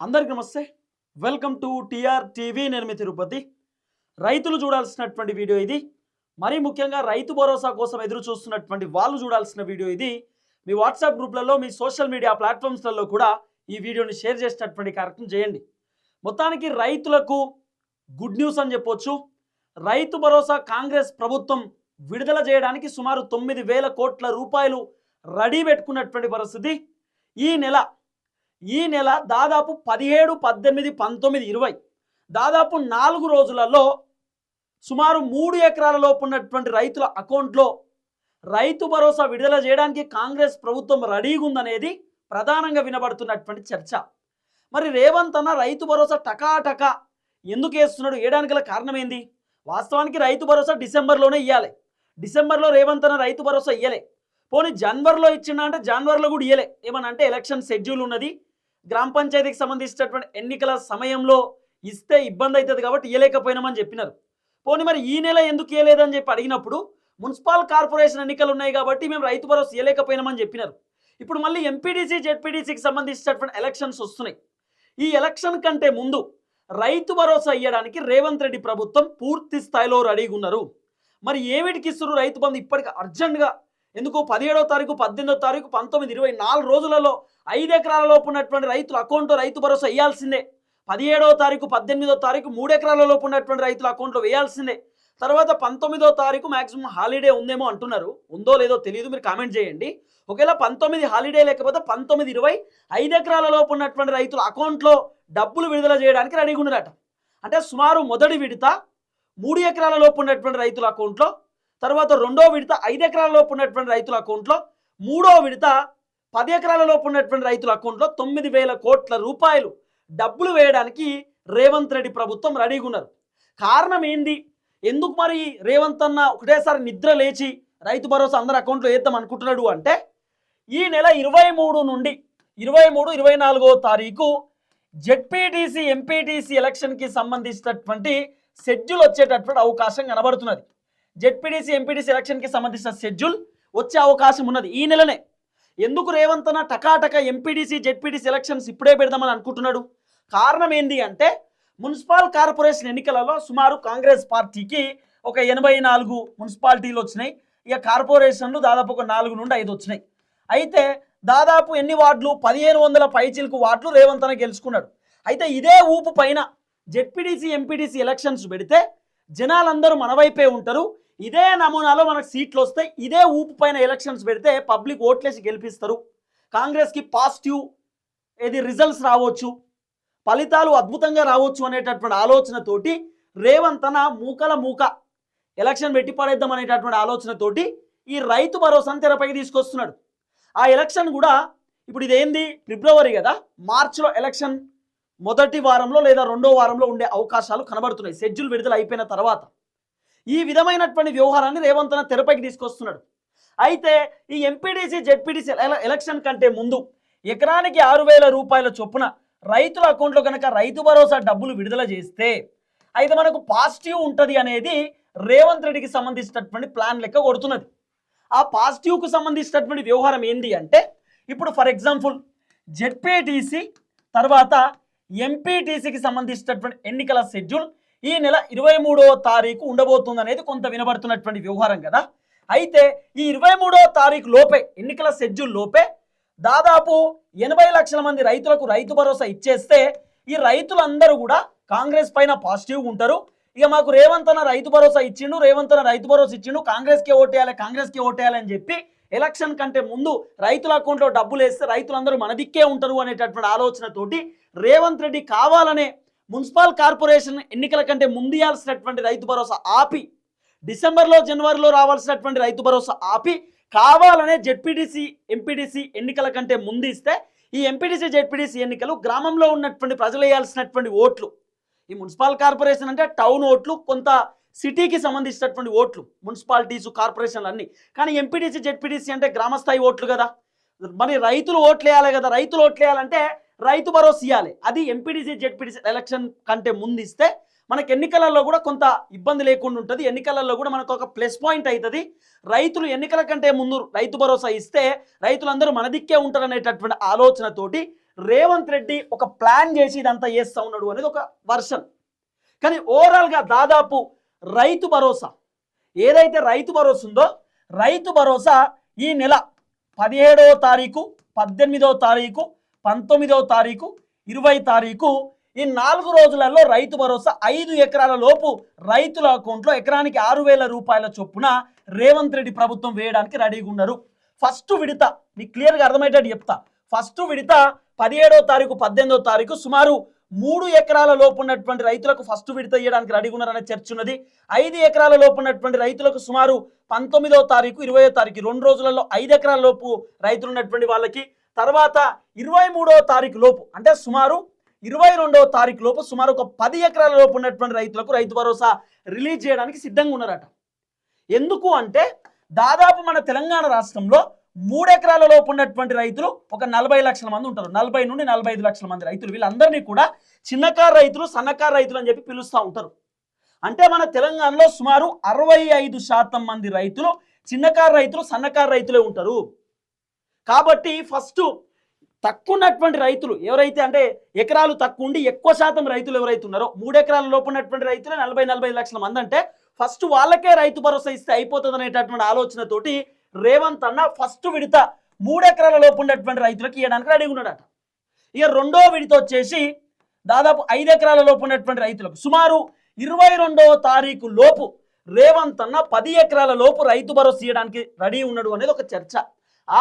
అందరికీ నమస్తే. Welcome to TR TV. నేను మీ తిరుపతి. రైతులు చూడాల్సినటువంటి వీడియో ఇది. మరీ ముఖ్యంగా రైతు భరోసా కోసం ఎదురు చూస్తున్నటువంటి వాళ్ళు చూడాల్సిన వీడియో ఇది. మీ వాట్సాప్ గ్రూప్లలో, మీ సోషల్ మీడియా ప్లాట్ఫామ్స్లలో కూడా ఈ వీడియోని షేర్ చేసేటటువంటి కార్యక్రమం చేయండి. మొత్తానికి రైతులకు గుడ్ న్యూస్ అని చెప్పొచ్చు. రైతు భరోసా కాంగ్రెస్ ప్రభుత్వం విడుదల చేయడానికి సుమారు 9,000 కోట్ల రూపాయలు రెడీ పెట్టుకున్నటువంటి పరిస్థితి. ఈ నెల దాదాపు 17, 18, 19, 20 దాదాపు 4 రోజులలో సుమారు 3 ఎకరాల లోపు ఉన్నటువంటి రైతుల అకౌంట్లో రైతు భరోసా విడుదల చేయడానికి కాంగ్రెస్ ప్రభుత్వం రెడీగా ఉందనేది ప్రధానంగా వినబడుతున్నటువంటి చర్చ. మరి రేవంత్ అన్న రైతు భరోసా టకాటకా ఎందుకు వేస్తున్నాడు? వేయడానికి గల కారణం ఏంది? వాస్తవానికి రైతు భరోసా డిసెంబర్లోనే ఇవ్వాలి. డిసెంబర్లో రేవంత్ అన్న రైతు భరోసా ఇయ్యలే. పోనీ జనవరిలో ఇచ్చిండ అంటే జనవరిలో కూడా ఇయ్యలే. ఏమనంటే ఎలక్షన్ షెడ్యూల్ ఉన్నది, గ్రామ పంచాయతీకి సంబంధించినటువంటి ఎన్నికల సమయంలో ఇస్తే ఇబ్బంది అవుతుంది కాబట్టి ఇవ్వలేకపోయినామని చెప్పినారు. పోనీ మరి ఈ నెల ఎందుకు ఇవ్వలేదని చెప్పి అడిగినప్పుడు మున్సిపల్ కార్పొరేషన్ ఎన్నికలు ఉన్నాయి కాబట్టి మేము రైతు భరోసా ఇవ్వలేకపోయినామని చెప్పినారు. ఇప్పుడు మళ్ళీ ఎంపీడీసీ, జెడ్పీడీసీకి సంబంధించినటువంటి ఎలక్షన్స్ వస్తున్నాయి. ఈ ఎలక్షన్ కంటే ముందు రైతు భరోసా ఇవ్వడానికి రేవంత్ రెడ్డి ప్రభుత్వం పూర్తి స్థాయిలో రెడీగా ఉన్నారు. మరి ఏమిటికి ఇస్తున్నారు రైతు బంధు ఇప్పటికి అర్జెంట్గా? ఎందుకు 17వ తారీఖు, 18వ తారీఖు, 19, 20 4 రోజులలో 5 ఎకరాల లోపు ఉన్నటువంటి రైతుల అకౌంట్లో రైతు భరోసా వేయాల్సిందే. 17వ తారీఖు, 18వ తారీఖు 3 ఎకరాల లోపు ఉన్నటువంటి రైతుల అకౌంట్లో వేయాల్సిందే. తర్వాత 19వ తారీఖు మ్యాక్సిమం హాలిడే ఉందేమో అంటున్నారు. ఉందో లేదో తెలియదు, మీరు కామెంట్ చేయండి. ఒకవేళ 19 హాలిడే లేకపోతే 19, 20 5 ఎకరాల లోపు ఉన్నటువంటి రైతుల అకౌంట్లో డబ్బులు విడుదల చేయడానికి రెడీగా ఉన్నారట. అంటే సుమారు మొదటి విడత 3 ఎకరాల లోపు ఉన్నటువంటి రైతుల అకౌంట్లో, తర్వాత రెండో విడత 5 ఎకరాల లోపు ఉన్నటువంటి రైతుల అకౌంట్లో, మూడో విడత 10 ఎకరాల లోపు ఉన్నటువంటి రైతుల అకౌంట్లో 9,000 కోట్ల రూపాయలు డబ్బులు వేయడానికి రేవంత్ రెడ్డి ప్రభుత్వం రెడీగా ఉన్నారు. కారణం ఏంది? ఎందుకు మరి రేవంత్ అన్న ఒకటేసారి నిద్ర లేచి రైతు భరోసా అందరి అకౌంట్లో వేద్దాం అనుకుంటున్నాడు అంటే, ఈ నెల 23 నుండి 23, 24వ తారీఖు జెడ్పీటీసీ, ఎంపీటీసీ ఎలక్షన్కి సంబంధించినటువంటి షెడ్యూల్ వచ్చేటటువంటి అవకాశం కనబడుతున్నది. జెడ్పీటీసీ, ఎంపీటీసీ ఎలక్షన్కి సంబంధించిన షెడ్యూల్ వచ్చే అవకాశం ఉన్నది ఈ నెలనే. ఎందుకు రేవంత్ అన్న టకాటక ఎంపీటీసీ, జెడ్పీటీసీ ఎలక్షన్స్ ఇప్పుడే పెడదామని అనుకుంటున్నాడు? కారణం ఏంది అంటే, మున్సిపల్ కార్పొరేషన్ ఎన్నికలలో సుమారు కాంగ్రెస్ పార్టీకి ఒక 84 మున్సిపాలిటీలు వచ్చినాయి. ఇక కార్పొరేషన్లు దాదాపు ఒక 4 నుండి 5 వచ్చినాయి. అయితే దాదాపు ఎన్ని వార్డులు? 1500 పైచిలకు వార్డులు రేవంత్ అన్న గెలుచుకున్నాడు. అయితే ఇదే ఊపు పైన జెడ్పీటీసీ, ఎంపీటీసీ ఎలక్షన్స్ పెడితే జనాలందరూ మన వైపే ఉంటారు. ఇదే నమూనాలో మనకు సీట్లు వస్తాయి. ఇదే ఊపు పైన ఎలక్షన్స్ పెడితే పబ్లిక్ ఓట్లేసి గెలిపిస్తారు. కాంగ్రెస్కి పాజిటివ్ రిజల్ట్స్ రావచ్చు, ఫలితాలు అద్భుతంగా రావచ్చు అనేటటువంటి ఆలోచనతోటి రేవంత్ అన్న మూక ఎలక్షన్ పెట్టి పడేద్దాం అనేటటువంటి ఆలోచనతోటి ఈ రైతు భరోసాను తెరపైకి తీసుకొస్తున్నాడు. ఆ ఎలక్షన్ కూడా ఇప్పుడు ఇదేంది, ఫిబ్రవరి కదా, మార్చిలో ఎలక్షన్ మొదటి వారంలో లేదా రెండో వారంలో ఉండే అవకాశాలు కనబడుతున్నాయి షెడ్యూల్ విడుదల అయిపోయిన తర్వాత. ఈ విధమైనటువంటి వ్యవహారాన్ని రేవంత్ అన్న తెరపైకి తీసుకొస్తున్నాడు. అయితే ఈ ఎంపీడీసీ, జెడ్పీటీసీ ఎలక్షన్ కంటే ముందు ఎకరానికి 6,000 రూపాయల చొప్పున రైతుల అకౌంట్లో కనుక రైతు భరోసా డబ్బులు విడుదల చేస్తే అయితే మనకు పాజిటివ్ ఉంటుంది అనేది రేవంత్ రెడ్డికి సంబంధించినటువంటి ప్లాన్ లెక్క కొడుతున్నది. ఆ పాజిటివ్కు సంబంధించినటువంటి వ్యవహారం ఏంటి అంటే, ఇప్పుడు ఫర్ ఎగ్జాంపుల్ జెడ్పీటీసీ తర్వాత ఎంపీటీసీకి సంబంధించినటువంటి ఎన్నికల షెడ్యూల్ ఈ నెల 23వ తారీఖు ఉండబోతుంది అనేది కొంత వినబడుతున్నటువంటి వ్యవహారం కదా. అయితే ఈ 23వ తారీఖు లోపే, ఎన్నికల షెడ్యూల్ లోపే దాదాపు 80 లక్షల మంది రైతులకు రైతు భరోసా ఇచ్చేస్తే ఈ రైతులందరూ కూడా కాంగ్రెస్ పైన పాజిటివ్గా ఉంటారు. ఇక మాకు రేవంత్ అన్న రైతు భరోసా ఇచ్చిండు, కాంగ్రెస్కే ఓటేయాలి అని చెప్పి ఎలక్షన్ కంటే ముందు రైతుల అకౌంట్లో డబ్బులు వేస్తే రైతులందరూ మన దిక్కే ఉంటారు అనేటటువంటి ఆలోచనతోటి రేవంత్ రెడ్డి కావాలనే మున్సిపల్ కార్పొరేషన్ ఎన్నికల కంటే ముందు ఇవ్వాల్సినటువంటి రైతు భరోసా ఆపి, డిసెంబర్లో, జనవరిలో రావాల్సినటువంటి రైతు భరోసా ఆపి కావాలనే జెడ్పీటీసీ, ఎంపీటీసీ ఎన్నికల కంటే ముందు ఇస్తే ఈ ఎంపీటీసీ, జెడ్పీటీసీ ఎన్నికలు గ్రామంలో ఉన్నటువంటి ప్రజలు వేయాల్సినటువంటి ఓట్లు, ఈ మున్సిపల్ కార్పొరేషన్ అంటే టౌన్ ఓట్లు, కొంత సిటీకి సంబంధించినటువంటి ఓట్లు, మున్సిపాలిటీస్, కార్పొరేషన్లు అన్నీ. కానీ ఎంపీటీసీ, జెడ్పీటీసీ అంటే గ్రామస్థాయి ఓట్లు కదా. మరి రైతులు ఓట్లు వేయాలి కదా. రైతులు ఓట్లు వేయాలంటే రైతు భరోసా ఇవ్వాలి. అది ఎంపీటీసీ, జెడ్పీటీసీ ఎలక్షన్ కంటే ముందు ఇస్తే మనకు ఎన్నికలలో కూడా కొంత ఇబ్బంది లేకుండా ఉంటుంది. ఎన్నికలలో కూడా మనకు ఒక ప్లస్ పాయింట్ అవుతుంది. రైతులు ఎన్నికల కంటే ముందు రైతు భరోసా ఇస్తే రైతులందరూ మన దిక్కే ఉంటారనేటటువంటి ఆలోచనతోటి రేవంత్ రెడ్డి ఒక ప్లాన్ చేసి ఇదంతా చేస్తా ఉన్నాడు అనేది ఒక వర్షన్. కానీ ఓవరాల్గా దాదాపు రైతు భరోసా ఏదైతే రైతు భరోసా ఉందో, రైతు భరోసా ఈ నెల 17వ తారీఖు, 18వ తారీఖు, 19వ తారీఖు, 20 తారీఖు ఈ 4 రోజులలో రైతు భరోసా 5 ఎకరాల లోపు రైతుల అకౌంట్లో ఎకరానికి 6,000 రూపాయల చొప్పున రేవంత్ రెడ్డి ప్రభుత్వం వేయడానికి రెడీగా ఉన్నారు. ఫస్ట్ విడత మీకు క్లియర్గా అర్థమయ్యేటట్టు చెప్తా. ఫస్ట్ విడత 17వ తారీఖు, 18వ తారీఖు సుమారు 3 ఎకరాల లోపు ఉన్నటువంటి రైతులకు ఫస్ట్ విడత ఇవ్వడానికి రెడీగా ఉన్నారనే చర్చ ఉన్నది. 5 ఎకరాల లోపు ఉన్నటువంటి రైతులకు సుమారు 19వ తారీఖు, 20వ తారీఖు 2 రోజులలో 5 ఎకరాల లోపు రైతులు ఉన్నటువంటి వాళ్ళకి, తర్వాత 23వ తారీఖు లోపు అంటే సుమారు 22వ తారీఖు లోపు సుమారు ఒక 10 ఎకరాల లోపు ఉన్నటువంటి రైతులకు రైతు భరోసా రిలీజ్ చేయడానికి సిద్ధంగా ఉన్నారట. ఎందుకు అంటే దాదాపు మన తెలంగాణ రాష్ట్రంలో 3 ఎకరాల లోపు ఉన్నటువంటి రైతులు ఒక 40 లక్షల మంది ఉంటారు. 40 నుండి 45 లక్షల మంది రైతులు. వీళ్ళందరినీ కూడా చిన్నకారు రైతులు, సన్నకారు రైతులు అని చెప్పి పిలుస్తూ ఉంటారు. అంటే మన తెలంగాణలో సుమారు 65% మంది రైతులు చిన్నకారు రైతులు, సన్నకారు రైతులే ఉంటారు. కాబట్టి ఫస్ట్ తక్కువ ఉన్నటువంటి రైతులు ఎవరైతే అంటే ఎకరాలు తక్కువ ఉండి ఎక్కువ శాతం రైతులు ఎవరైతే ఉన్నారో 3 ఎకరాల లోపు ఉన్నటువంటి రైతులే 40-45 లక్షల మంది అంటే ఫస్ట్ వాళ్ళకే రైతు భరోసా ఇస్తే అయిపోతుంది అనేటటువంటి ఆలోచనతోటి రేవంత్ అన్న ఫస్ట్ విడత 3 ఎకరాల లోపు ఉన్నటువంటి రైతులకు ఇవ్వడానికి రెడీగా ఉన్నాడట. ఇక రెండో విడత వచ్చేసి దాదాపు 5 ఎకరాల లోపు ఉన్నటువంటి రైతులకు సుమారు 22వ తారీఖు లోపు రేవంత్ అన్న 10 ఎకరాల లోపు రైతు భరోసా ఇవ్వడానికి రెడీ ఉన్నాడు అనేది ఒక చర్చ.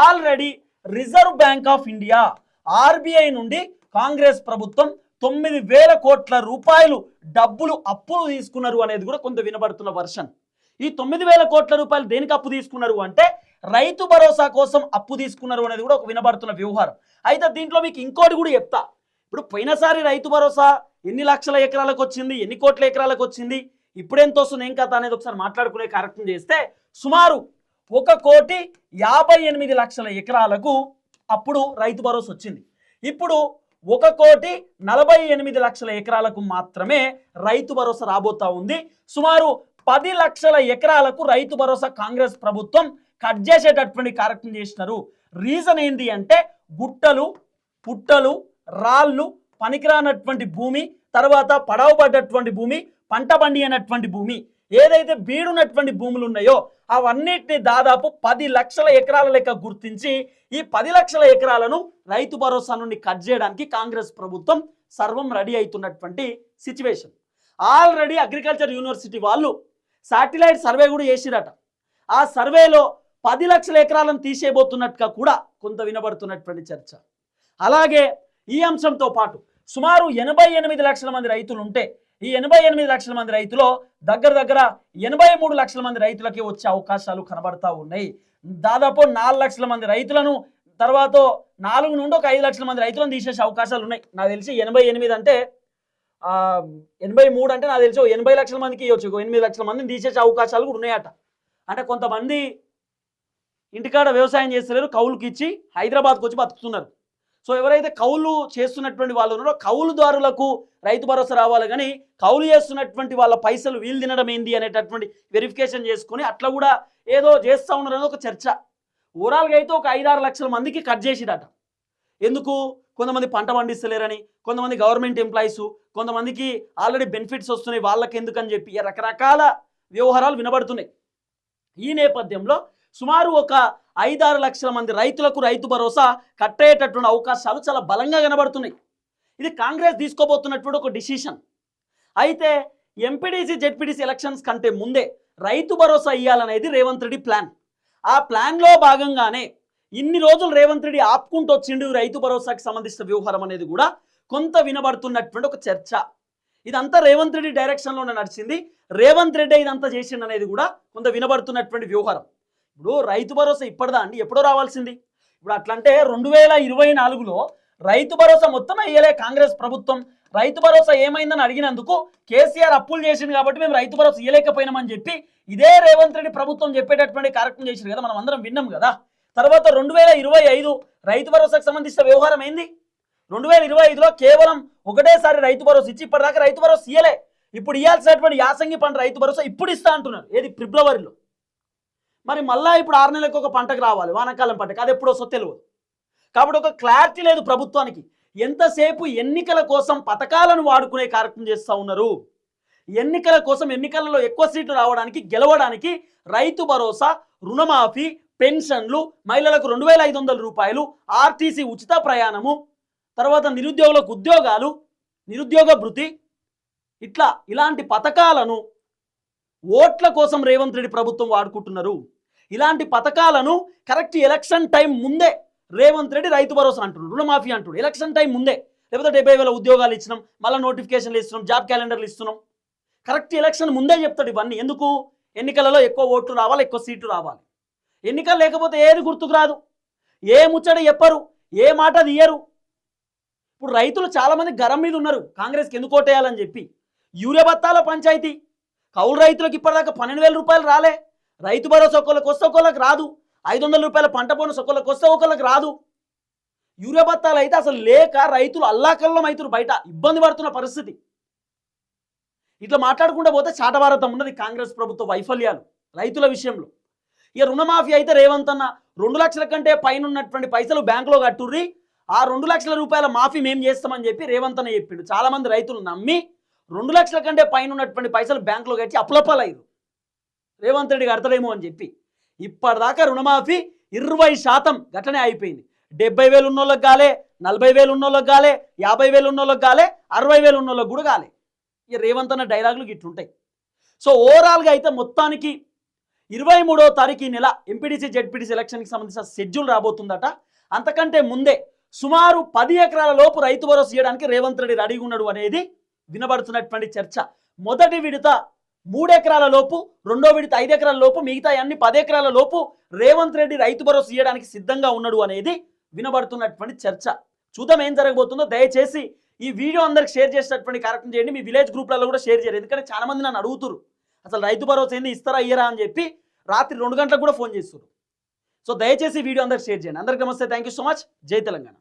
Already reserve bank of India RBI నుండి కాంగ్రెస్ ప్రభుత్వం 9,000 కోట్ల రూపాయలు డబ్బులు అప్పులు తీసుకున్నారు అనేది కూడా కొంత వినబడుతున్న వర్షన్. ఈ 9,000 కోట్ల రూపాయలు దేనికి అప్పు తీసుకున్నారు అంటే రైతు భరోసా కోసం అప్పు తీసుకున్నారు అనేది కూడా ఒక వినబడుతున్న వ్యవహారం. అయితే దీంట్లో మీకు ఇంకోటి కూడా చెప్తా. ఇప్పుడు పోయినసారి రైతు భరోసా ఎన్ని లక్షల ఎకరాలకు వచ్చింది, ఎన్ని కోట్ల ఎకరాలకు వచ్చింది, ఇప్పుడెంత వస్తుంది, ఏం కథ అనేది ఒకసారి మాట్లాడుకునే కార్యక్రమం చేస్తే సుమారు 1,58,00,000 ఎకరాలకు అప్పుడు రైతు భరోసా వచ్చింది. ఇప్పుడు 1,48,00,000 ఎకరాలకు మాత్రమే రైతు భరోసా రాబోతా ఉంది. సుమారు 10 లక్షల ఎకరాలకు రైతు భరోసా కాంగ్రెస్ ప్రభుత్వం కట్ చేసేటటువంటి కార్యక్రమం చేసినారు. రీజన్ ఏంటి అంటే గుట్టలు, పుట్టలు, రాళ్ళు, పనికిరానటువంటి భూమి, తర్వాత పడవబడ్డటువంటి భూమి, పంట పండి అయినటువంటి భూమి, ఏదైతే బీడున్నటువంటి భూములు ఉన్నాయో అవన్నిటిని దాదాపు 10 లక్షల ఎకరాల లెక్క గుర్తించి ఈ 10 లక్షల ఎకరాలను రైతు భరోసా నుండి కట్ చేయడానికి కాంగ్రెస్ ప్రభుత్వం సర్వం రెడీ అవుతున్నటువంటి సిచ్యువేషన్. ఆల్రెడీ అగ్రికల్చర్ యూనివర్సిటీ వాళ్ళు శాటిలైట్ సర్వే కూడా చేసిరట. ఆ సర్వేలో 10 లక్షల ఎకరాలను తీసేయబోతున్నట్టుగా కూడా కొంత వినబడుతున్నటువంటి చర్చ. అలాగే ఈ అంశంతో పాటు సుమారు 88 లక్షల మంది రైతులు ఉంటే ఈ 88 లక్షల మంది రైతులో దగ్గర 83 లక్షల మంది రైతులకి వచ్చే అవకాశాలు కనబడతా ఉన్నాయి. దాదాపు 4 లక్షల మంది రైతులను, తర్వాత 4 నుండి ఒక 5 లక్షల మంది రైతులను తీసేసే అవకాశాలు ఉన్నాయి. నాకు తెలిసి 88 అంటే 83 అంటే నాకు తెలిసి 80 లక్షల మందికి ఇవ్వచ్చు, 8 లక్షల మందిని తీసేసే అవకాశాలు కూడా ఉన్నాయట. అంటే కొంతమంది ఇంటికాడ వ్యవసాయం చేస్తలేరు, కౌలుకి ఇచ్చి హైదరాబాద్కి వచ్చి బతుకుతున్నారు. సో ఎవరైతే కౌలు చేస్తున్నటువంటి వాళ్ళు ఉన్నారో కౌలుదారులకు రైతు భరోసా రావాలి, కానీ కౌలు చేస్తున్నటువంటి వాళ్ళ పైసలు వీలు తినడం ఏంది అనేటటువంటి వెరిఫికేషన్ చేసుకుని అట్లా కూడా ఏదో చేస్తూ ఉన్నారని ఒక చర్చ. ఓవరాల్గా అయితే ఒక 5-6 లక్షల మందికి కట్ చేసిరట. ఎందుకు? కొంతమంది పంట పండిస్తలేరని, కొంతమంది గవర్నమెంట్ ఎంప్లాయీస్, కొంతమందికి ఆల్రెడీ బెనిఫిట్స్ వస్తున్నాయి వాళ్ళకి ఎందుకని చెప్పి రకరకాల వ్యవహారాలు వినబడుతున్నాయి. ఈ నేపథ్యంలో సుమారు ఒక 5-6 లక్షల మంది రైతులకు రైతు భరోసా కట్టేటటువంటి అవకాశాలు చాలా బలంగా కనబడుతున్నాయి. ఇది కాంగ్రెస్ తీసుకోబోతున్నటువంటి ఒక డిసిషన్. అయితే ఎంపీడీసీ, జెడ్పీటీసీ ఎలక్షన్స్ కంటే ముందే రైతు భరోసా ఇవ్వాలనేది రేవంత్ రెడ్డి ప్లాన్. ఆ ప్లాన్లో భాగంగానే ఇన్ని రోజులు రేవంత్ రెడ్డి ఆపుకుంటూ వచ్చిండు రైతు భరోసాకి సంబంధించిన వ్యవహారం అనేది కూడా కొంత వినబడుతున్నటువంటి ఒక చర్చ. ఇదంతా రేవంత్ రెడ్డి డైరెక్షన్లోనే నడిచింది. రేవంత్ రెడ్డి ఇదంతా చేసిండు అనేది కూడా కొంత వినబడుతున్నటువంటి వ్యవహారం. ఇప్పుడు రైతు భరోసా ఇప్పటిదా అండి, ఎప్పుడో రావాల్సింది. ఇప్పుడు అట్లంటే 2024లో రైతు భరోసా మొత్తం అయ్యలే కాంగ్రెస్ ప్రభుత్వం. రైతు భరోసా ఏమైందని అడిగినందుకు కేసీఆర్ అప్పులు చేసింది కాబట్టి మేము రైతు భరోసా ఇవ్వలేకపోయినామని చెప్పి ఇదే రేవంత్ రెడ్డి ప్రభుత్వం చెప్పేటటువంటి కార్యక్రమం చేసింది కదా, మనం అందరం విన్నాం కదా. తర్వాత 2025 రైతు భరోసాకు సంబంధించిన వ్యవహారం ఏంది? 2025లో కేవలం ఒకటేసారి రైతు భరోసా ఇచ్చి ఇప్పటిదాకా రైతు భరోసా ఇయ్యలే. ఇప్పుడు ఇవ్వాల్సినటువంటి యాసంగి పంట రైతు భరోసా ఇప్పుడు ఇస్తా అంటున్నారు, ఏది ఫిబ్రవరిలో. మరి మళ్ళా ఇప్పుడు 6 నెలలకు ఒక పంటకు రావాలి, వానాకాలం పంటకు, అది ఎప్పుడు వస్తుందో తెలియదు. కాబట్టి ఒక క్లారిటీ లేదు ప్రభుత్వానికి. ఎంతసేపు ఎన్నికల కోసం పథకాలను వాడుకునే కార్యక్రమం చేస్తూ ఉన్నారు. ఎన్నికల కోసం, ఎన్నికలలో ఎక్కువ సీట్లు రావడానికి, గెలవడానికి రైతు భరోసా, రుణమాఫీ, పెన్షన్లు, మహిళలకు 2,500 రూపాయలు, ఆర్టీసీ ఉచిత ప్రయాణము, తర్వాత నిరుద్యోగులకు ఉద్యోగాలు, నిరుద్యోగ భృతి, ఇలాంటి పథకాలను ఓట్ల కోసం రేవంత్ రెడ్డి ప్రభుత్వం వాడుకుంటున్నారు. ఇలాంటి పథకాలను కరెక్ట్ ఎలక్షన్ టైం ముందే రేవంత్ రెడ్డి రైతు భరోసా అంటున్నాడు, రుణమాఫీ అంటున్నాడు. ఎలక్షన్ టైం ముందే, లేకపోతే 70,000 ఉద్యోగాలు ఇచ్చినాం, మళ్ళీ నోటిఫికేషన్లు ఇస్తున్నాం, జాబ్ క్యాలెండర్లు ఇస్తున్నాం. కరెక్ట్ ఎలక్షన్ ముందే చెప్తాడు ఇవన్నీ. ఎందుకు? ఎన్నికలలో ఎక్కువ ఓట్లు రావాలి, ఎక్కువ సీట్లు రావాలి. ఎన్నికలు లేకపోతే ఏది గుర్తుకు రాదు, ఏ ముచ్చట చెప్పరు, ఏ మాట తీయరు. ఇప్పుడు రైతులు చాలామంది గరం మీద ఉన్నారు, కాంగ్రెస్కి ఎందుకు ఓటేయాలని చెప్పి. యూరియా బత్తాల పంచాయతీ, కౌలు రైతులకు ఇప్పటిదాకా 12,000 రూపాయలు రాలే. రైతు భరోసా ఒకళ్ళకి వస్తే ఒకళ్ళకి రాదు. 500 రూపాయల పంట బోనస్ ఒకళ్ళకి వస్తే ఒకళ్ళకి రాదు. యూరియా బత్తాలు అయితే అసలు లేక రైతులు అల్లాకల్లం అవుతున్నారు, బయట ఇబ్బంది పడుతున్న పరిస్థితి. ఇట్లా మాట్లాడుకుంటూ పోతే చాటభారతం ఉన్నది కాంగ్రెస్ ప్రభుత్వ వైఫల్యాలు రైతుల విషయంలో. ఇక రుణమాఫీ అయితే రేవంత్ అన్న 2 లక్షల కంటే పైన ఉన్నటువంటి పైసలు బ్యాంకులో కట్టుర్రి, ఆ 2 లక్షల రూపాయల మాఫీ మేము చేస్తామని చెప్పి రేవంత్ అన్న చెప్పిండు. చాలామంది రైతులు నమ్మి 2 లక్షల కంటే పైన ఉన్నటువంటి పైసలు బ్యాంకులో కట్టి అప్పులపాలయ్యారు. రేవంత్ రెడ్డి కడతాడేమో అని చెప్పి ఇప్పటిదాకా రుణమాఫీ 20% గట్లనే అయిపోయింది. 70,000 ఉన్నోళ్ళకి గాలే, 40,000 ఉన్నోళ్ళకి గాలే, 50,000 ఉన్నోళ్ళకి గాలే, 60,000 ఉన్నోళ్ళకి కూడా గాలే. ఇక రేవంత్ అన్న డైలాగులు గిట్లుంటాయి. సో ఓవరాల్గా అయితే మొత్తానికి 23వ తారీఖు ఈ నెల ఎంపీటీసీ జెడ్పీటీసీ ఎలక్షన్కి సంబంధించిన షెడ్యూల్ రాబోతుందట. అంతకంటే ముందే సుమారు 10 ఎకరాల లోపు రైతు భరోసా చేయడానికి రేవంత్ రెడ్డి రెడీగా ఉన్నాడు అనేది వినబడుతున్నటువంటి చర్చ. మొదటి విడత 3 ఎకరాల లోపు, రెండో విడత 5 ఎకరాల లోపు, మిగతా అన్ని 10 ఎకరాల లోపు రేవంత్ రెడ్డి రైతు భరోసా చేయడానికి సిద్ధంగా ఉన్నాడు అనేది వినబడుతున్నటువంటి చర్చ. చూద్దాం ఏం జరగబోతుందో. దయచేసి ఈ వీడియో అందరికి షేర్ చేసేటటువంటి కార్యక్రమం చేయండి. మీ విలేజ్ గ్రూప్లలో కూడా షేర్ చేయండి. ఎందుకంటే చాలా మంది నన్ను అడుగుతున్నారు అసలు రైతు భరోసా ఏంది, ఇస్తారా ఇయ్యరా అని చెప్పి రాత్రి 2 గంటలకు కూడా ఫోన్ చేస్తున్నారు. సో దయచేసి వీడియో అందరికి షేర్ చేయండి. అందరికీ నమస్తే, థ్యాంక్ యూ సో మచ్. జై తెలంగాణ.